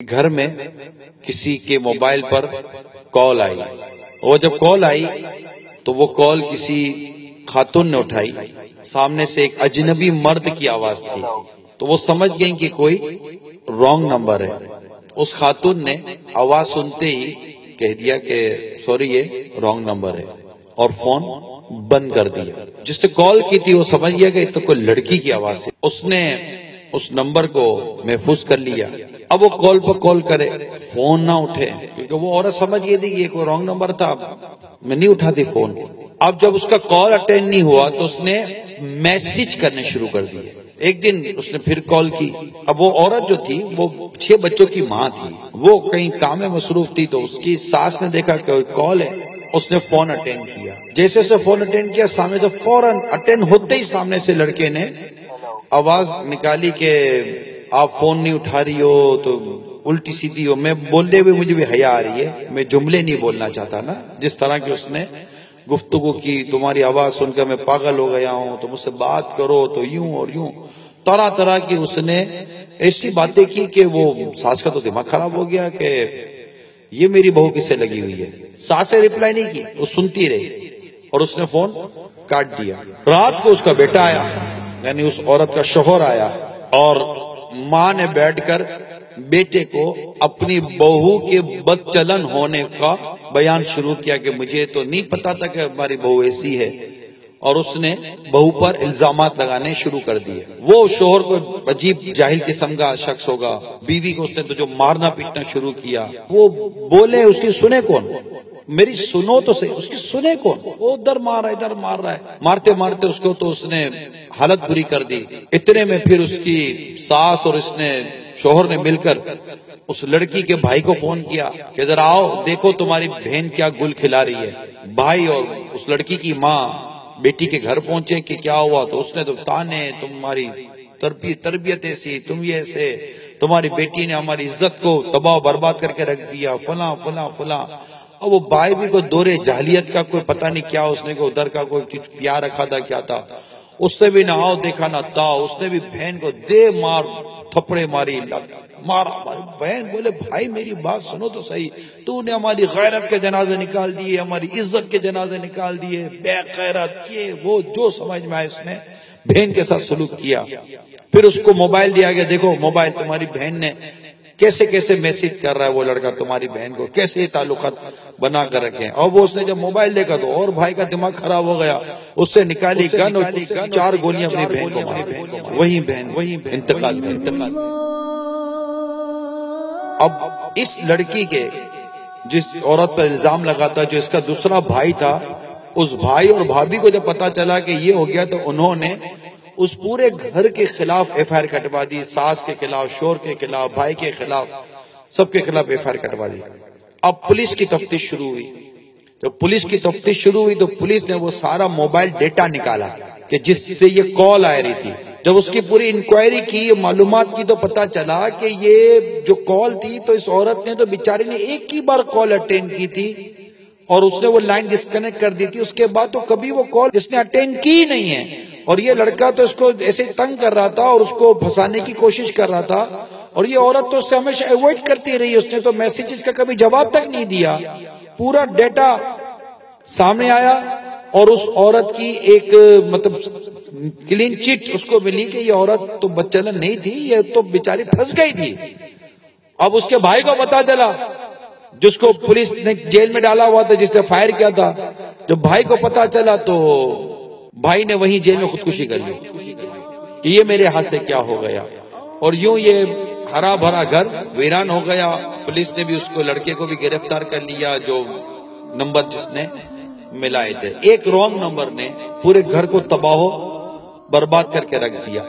گھر میں کسی کے موبائل پر کال آئی، اور جب کال آئی تو وہ کال کسی خاتون نے اٹھائی، سامنے سے ایک اجنبی مرد کی آواز تھی، تو وہ سمجھ گئیں کہ کوئی رانگ نمبر ہے۔ اس خاتون نے آواز سنتے ہی کہہ دیا کہ سوری یہ رانگ نمبر ہے، اور فون بند کر دیا۔ جس نے کال کی تھی وہ سمجھ گیا کہ یہ تو کوئی لڑکی کی آواز ہے، اس نے اس نمبر کو محفوظ کر لیا۔ اب وہ کال پر کال کرے، فون نہ اٹھے، کیونکہ وہ عورت سمجھ گئی تھی کہ یہ کوئی رانگ نمبر تھا، میں نہیں اٹھاتی فون۔ اب جب اس کا کال اٹینڈ نہیں ہوا تو اس نے میسج کرنے شروع کر دیے۔ ایک دن اس نے پھر کال کی۔ اب وہ عورت جو تھی وہ 6 بچوں کی ماں تھی، وہ کہیں کام میں مصروف تھی، تو اس کی ساس نے دیکھا کہ کال ہے، اس نے فون اٹینڈ کیا۔ جیسے اسے فون اٹینڈ کیا، سامنے تو فوراً اٹینڈ ہوتے ہی سامنے سے لڑکے نے آواز نکالی کہ آپ فون نہیں اٹھا رہی ہو تو الٹی سیدھی ہو۔ میں بولتے ہوئے مجھے بھی حیا آ رہی ہے، میں جملے نہیں بولنا چاہتا نا، جس طرح کی اس نے گفتگو کی، تمہاری آواز سن کر میں پاگل ہو گیا ہوں، تو مجھ سے بات کرو تو یوں اور یوں، طرح طرح کی اس نے ایسی باتیں کی کہ وہ ساس کا تو دماغ خراب ہو گیا کہ یہ میری بہو کس سے لگی ہوئی ہے۔ ساس نے ریپلائی نہیں کی، وہ سنتی رہی اور اس نے فون کاٹ دیا۔ رات کو اس کا بیٹا آیا، یعنی اس عورت کا شوہر آیا، اور ماں نے بیٹھ کر بیٹے کو اپنی بہو کے بدچلن ہونے کا بیان شروع کیا کہ مجھے تو نہیں پتا تھا کہ ہماری بہو ایسی ہے، اور اس نے بہو پر الزامات لگانے شروع کر دیے۔ وہ شوہر کو عجیب جاہل قسم کا شخص ہوگا، بیوی کو اس نے تو جو مارنا پیٹنا شروع کیا۔ وہ بولے اس کی سنے کون؟ میری سنو تو صحیح، اس کی سنے کون؟ وہ ادھر مار رہا ہے، مارتے مارتے اس کو تو اس نے حالت بری کر دی۔ اتنے میں پھر اس کی ساس اور اس نے شوہر نے مل کر اس لڑکی کے بھائی کو فون کیا کہ ذرا آؤ دیکھو تمہاری بہن کیا گل کھلا رہی ہے۔ بھائی اور اس لڑکی کی ماں بیٹی کے گھر پہنچے کہ کیا ہوا، تو اس نے تو تانے، تمہاری تربیت ایسی، تم یہ ایسے، تمہاری بیٹی نے ہماری عزت کو تباہ و برباد کر کے رکھ دیا، فلاں فلاں فلاں۔ اور وہ بھائی بھی کوئی دور جاہلیت کا کوئی پتہ نہیں کیا، اس نے کوئی ادھر کا کوئی پیار رکھا تھا کیا تھا، اس نے بھی نہ آؤ دیکھا نہ تاؤ، اس نے بھی بہن کو دے مار تھپڑے ماری، مارا ہماری بہن۔ بولے بھائی میری بات سنو تو صحیح، تو نے ہماری غیرت کے جنازے نکال دیے، ہماری عزت کے جنازے نکال دیے، بے غیرت، یہ وہ جو سمجھ میں آئے اس نے بہن کے ساتھ سلوک کیا۔ پھر اس کو موبائل دیا گیا، دیکھو موبائل تمہاری بہن نے کیسے کیسے میسج کر رہا ہے، وہ لڑکا تمہاری بہن کو کیسے تعلقات بنا کر رکھے ہیں۔ اور وہ اس نے جب موبائل دیکھا تو اور بھائی کا دماغ خراب ہو گیا، اس سے نکالی گن اور 4 گولیاں اپنی بہن کو ماری، وہی انتقال میں۔ اب اس لڑکی کے جس عورت پر الزام لگا تھا، جو اس کا دوسرا بھائی تھا، اس بھائی اور بھابھی کو جب پتا چلا کہ یہ ہو گیا، تو انہوں نے اس پورے گھر کے خلاف ایف آئی آر کٹوا دی، ساس کے خلاف، شوہر کے خلاف، بھائی کے خلاف، سب کے خلاف ایف آئی آر کٹوا دی۔ اب پولیس کی تفتیش شروع ہوئی۔ جب پولیس کی تفتیش شروع ہوئی تو پولیس نے وہ سارا موبائل ڈیٹا نکالا کہ جس سے یہ کال آ رہی تھی۔ جب اس کی پوری انکوائری کی، معلومات کی، تو پتا چلا کہ یہ جو کال تھی تو اس عورت نے تو بیچاری نے ایک ہی بار کال اٹینڈ کی تھی، اور اس نے وہ لائن ڈسکنیکٹ کر دی تھی، اس کے بعد تو کبھی وہ کال اس نے اٹینڈ کی نہیں ہے۔ اور یہ لڑکا تو اس کو ایسے تنگ کر رہا تھا اور اس کو پھنسانے کی کوشش کر رہا تھا، اور یہ عورت تو اس سے ہمیشہ ایوائڈ کرتی رہی، اس نے تو میسیجز کا کبھی جواب تک نہیں دیا۔ پورا ڈیٹا سامنے آیا، اور اس عورت کی ایک مطلب کلین چٹ اس کو ملی کہ یہ عورت تو بدچلن نہیں تھی، یہ تو بیچاری پھنس گئی تھی۔ اب اس کے بھائی کو پتا چلا، جس کو پولیس نے جیل میں ڈالا ہوا تھا، جس نے فائر کیا تھا، جب بھائی کو پتا چلا تو بھائی نے وہیں جیل میں خودکشی کر لی کہ یہ میرے ہاتھ سے کیا ہو گیا۔ اور یوں یہ ہرا بھرا گھر ویران ہو گیا۔ پولیس نے بھی اس کو لڑکے کو بھی گرفتار کر لیا، جو نمبر جس نے ملائے تھے۔ ایک رانگ نمبر نے پورے گھر کو تباہ و برباد کر کے رکھ دیا۔